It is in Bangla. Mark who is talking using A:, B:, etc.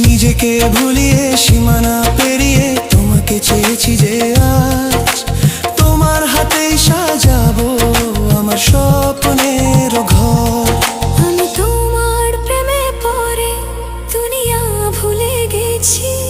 A: নিজেকে ভুলিয়ে সীমানা পেরিয়ে তোমাকে চেয়েছি যে আজ তোমার হাতেই সাজাবো আমার স্বপ্নের ঘর।
B: আমি তোমার প্রেমে পড়ে দুনিয়া ভুলে গেছি।